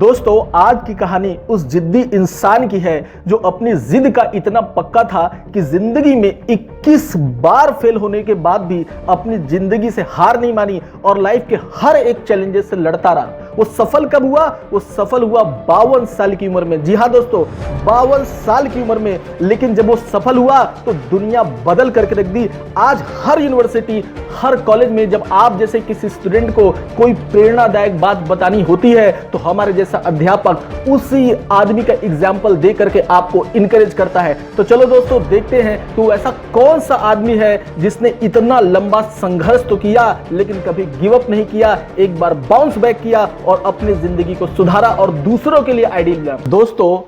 दोस्तों, आज की कहानी उस जिद्दी इंसान की है जो अपनी जिद का इतना पक्का था कि जिंदगी में 21 बार फेल होने के बाद भी अपनी जिंदगी से हार नहीं मानी और लाइफ के हर एक चैलेंजेस से लड़ता रहा। वो सफल कब हुआ? वो सफल हुआ 52 साल की उम्र में। जी हाँ दोस्तों, 52 साल की उम्र में। लेकिन जब वो सफल हुआ तो दुनिया बदल करके रख दी। आज हर यूनिवर्सिटी, हर कॉलेज में जब आप जैसे किसी स्टूडेंट को कोई प्रेरणादायक बात बतानी होती है तो हमारे जैसा अध्यापक उसी आदमी का एग्जाम्पल दे करके आपको इनकरेज करता है। तो चलो दोस्तों, देखते हैं कि वो ऐसा कौन सा आदमी है जिसने इतना लंबा संघर्ष तो किया लेकिन कभी गिव अप नहीं किया, एक बार बाउंस बैक किया और अपनी जिंदगी को सुधारा और दूसरों के लिए आइडियल बना। दोस्तों,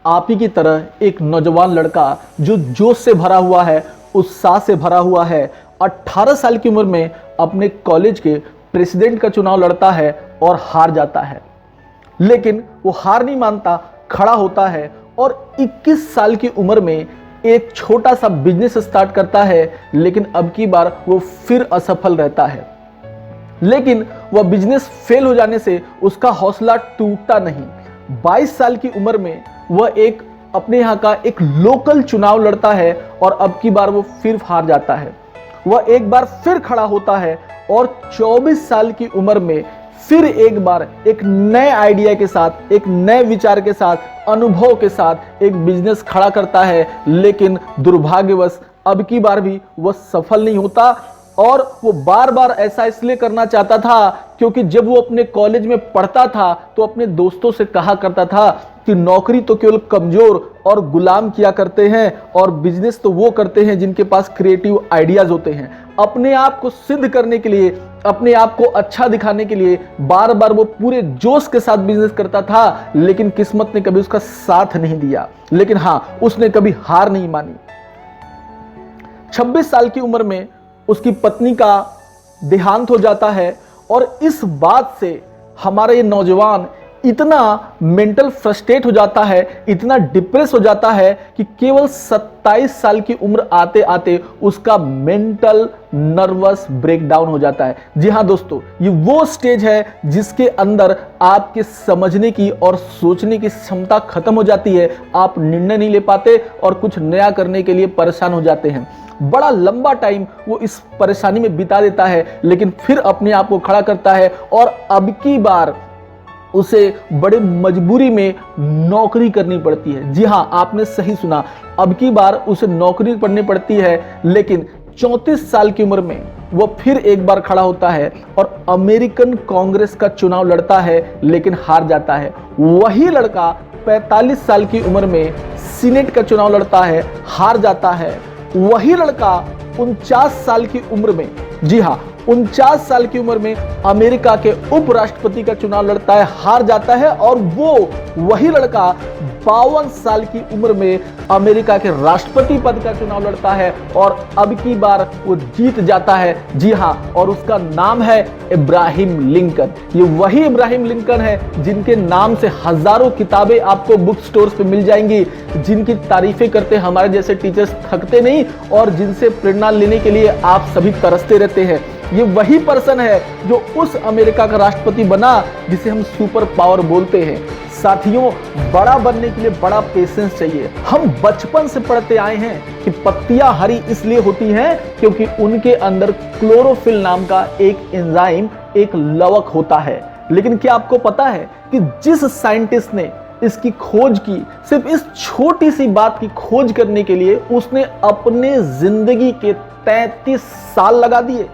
आप ही की तरह एक नौजवान लड़का जो जोश से भरा हुआ है, उत्साह से भरा हुआ है, 18 साल की उम्र में अपने कॉलेज के प्रेसिडेंट का चुनाव लड़ता है और हार जाता है। लेकिन वो हार नहीं मानता, खड़ा होता है और 21 साल की उम्र में एक छोटा सा बिजनेस स्टार्ट करता है। लेकिन अब की बार वो फिर असफल रहता है। लेकिन वह बिजनेस फेल हो जाने से उसका हौसला टूटता नहीं। 22 साल की उम्र में वह अपने यहाँ का एक लोकल चुनाव लड़ता है और अब की बार वो फिर हार जाता है। वह एक बार फिर खड़ा होता है और 24 साल की उम्र में फिर एक बार एक नए आइडिया के साथ, एक नए विचार के साथ, अनुभव के साथ एक बिजनेस खड़ा करता है। लेकिन दुर्भाग्यवश अब की बार भी वह सफल नहीं होता। और वो बार बार ऐसा इसलिए करना चाहता था क्योंकि जब वो अपने कॉलेज में पढ़ता था तो अपने दोस्तों से कहा करता था कि नौकरी तो केवल कमजोर और गुलाम किया करते हैं और बिजनेस तो वो करते हैं जिनके पास क्रिएटिव आइडियाज होते हैं। अपने आप को सिद्ध करने के लिए, अपने आप को अच्छा दिखाने के लिए बार बार वो पूरे जोश के साथ बिजनेस करता था। लेकिन किस्मत ने कभी उसका साथ नहीं दिया। लेकिन हाँ, उसने कभी हार नहीं मानी। 26 साल की उम्र में उसकी पत्नी का देहांत हो जाता है और इस बात से हमारा ये नौजवान इतना मेंटल फ्रस्ट्रेट हो जाता है, इतना डिप्रेस हो जाता है कि केवल 27 साल की उम्र आते आते उसका मेंटल नर्वस ब्रेकडाउन हो जाता है। जी हाँ दोस्तों, ये वो स्टेज है जिसके अंदर आपके समझने की और सोचने की क्षमता खत्म हो जाती है। आप निर्णय नहीं ले पाते और कुछ नया करने के लिए परेशान हो जाते हैं। बड़ा लंबा टाइम वो इस परेशानी में बिता देता है लेकिन फिर अपने आप को खड़ा करता है और अब की बार उसे बड़े मजबूरी में नौकरी करनी पड़ती है। जी हाँ, आपने सही सुना, अब की बार उसे नौकरी करनी पड़ती है। लेकिन 34 साल की उम्र में वो फिर एक बार खड़ा होता है और अमेरिकन कांग्रेस का चुनाव लड़ता है लेकिन हार जाता है। वही लड़का 45 साल की उम्र में सीनेट का चुनाव लड़ता है, हार जाता है। वही लड़का 49 साल की उम्र में, जी हाँ 49 साल की उम्र में अमेरिका के उपराष्ट्रपति का चुनाव लड़ता है, हार जाता है। और वही लड़का 52 साल की उम्र में अमेरिका के राष्ट्रपति पद का चुनाव लड़ता है और अब की बार वो जीत जाता है। जी हाँ, और उसका नाम है इब्राहिम लिंकन। ये वही इब्राहिम लिंकन है जिनके नाम से हजारों किताबें आपको बुक स्टोर्स पे मिल जाएंगी, जिनकी तारीफें करते हमारे जैसे टीचर्स थकते नहीं और जिनसे प्रेरणा लेने के लिए आप सभी तरसते रहते हैं। ये वही पर्सन है जो उस अमेरिका का राष्ट्रपति बना जिसे हम सुपर पावर बोलते हैं। साथियों, बड़ा बनने के लिए बड़ा पेशेंस चाहिए। हम बचपन से पढ़ते आए हैं कि पत्तियां हरी इसलिए होती हैं क्योंकि उनके अंदर क्लोरोफिल नाम का एक एंजाइम, एक लवक होता है। लेकिन क्या आपको पता है कि जिस साइंटिस्ट ने इसकी खोज की, सिर्फ इस छोटी सी बात की खोज करने के लिए उसने अपने जिंदगी के 33 साल लगा दिए।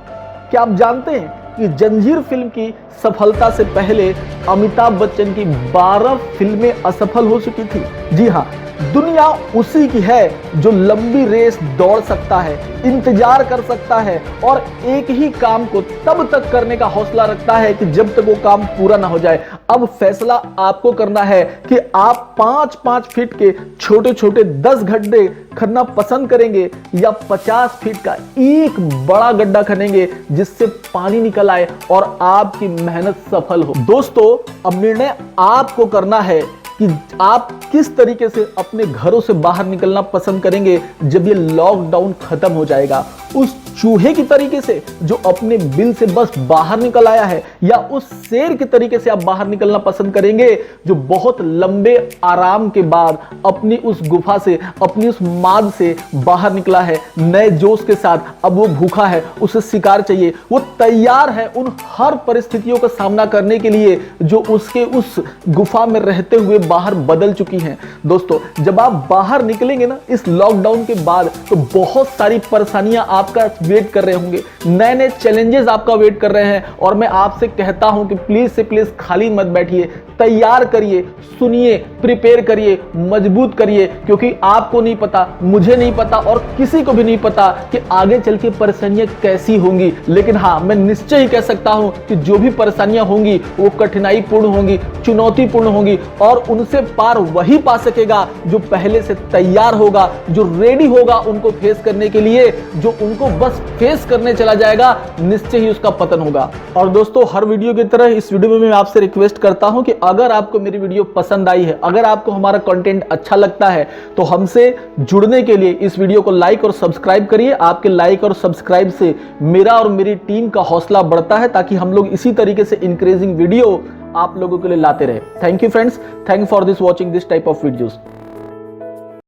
क्या आप जानते हैं कि जंजीर फिल्म की सफलता से पहले अमिताभ बच्चन की 12 फिल्में असफल हो चुकी थी? जी हाँ, दुनिया उसी की है जो लंबी रेस दौड़ सकता है, इंतजार कर सकता है और एक ही काम को तब तक करने का हौसला रखता है कि जब तक वो काम पूरा ना हो जाए। अब फैसला आपको करना है कि आप 5-5 फीट के छोटे छोटे 10 गड्ढे खनना पसंद करेंगे या 50 फीट का एक बड़ा गड्ढा खनेंगे जिससे पानी निकल आए और आपकी मेहनत सफल हो। दोस्तों, अब निर्णय आपको करना है कि आप किस तरीके से अपने घरों से बाहर निकलना पसंद करेंगे जब ये लॉकडाउन खत्म हो जाएगा। उस चूहे की तरीके से जो अपने बिल से बस बाहर निकल आया है, या उस शेर के तरीके से आप बाहर निकलना पसंद करेंगे जो बहुत लंबे आराम के बाद अपनी उस गुफा से, अपनी उस माद से बाहर निकला है नए जोश के साथ। अब वो भूखा है, उसे शिकार चाहिए, वो तैयार है उन हर परिस्थितियों का सामना करने के लिए जो उसके उस गुफा में रहते हुए बाहर बदल चुकी हैं। दोस्तों, जब आप बाहर निकलेंगे ना इस लॉकडाउन के बाद, तो बहुत सारी परेशानियां आपका वेट कर रहे होंगे, नए नए चैलेंजेस आपका वेट कर रहे हैं। और मैं आपसे कहता हूं कि प्लीज से प्लीज खाली मत बैठिए, तैयार करिए, सुनिए, प्रिपेयर करिए, मजबूत करिए, क्योंकि आपको नहीं पता, मुझे नहीं पता और किसी को भी नहीं पता कि आगे चल के परेशानियां कैसी होंगी। लेकिन हाँ, मैं निश्चय ही कह सकता हूं कि जो भी परेशानियां होंगी वो कठिनाईपूर्ण होंगी, चुनौतीपूर्ण होंगी, और उनसे पार वही पा सकेगा जो पहले से तैयार होगा, जो रेडी होगा उनको फेस करने के लिए। जो उनको बस फेस करने चला जाएगा, निश्चय ही उसका पतन होगा। और दोस्तों, हर वीडियो की तरह इस वीडियो में मैं आपसे रिक्वेस्ट करता हूं कि अगर आपको मेरी वीडियो पसंद आई है, अगर आपको हमारा कंटेंट अच्छा लगता है, तो हमसे जुड़ने के लिए इस वीडियो को लाइक और सब्सक्राइब करिए। आपके लाइक और सब्सक्राइब से मेरा और मेरी टीम का हौसला बढ़ता है, ताकि हम लोग इसी तरीके से इंक्रीजिंग वीडियो आप लोगों के लिए लाते रहे। Thank you friends, thank you for this watching this type of videos.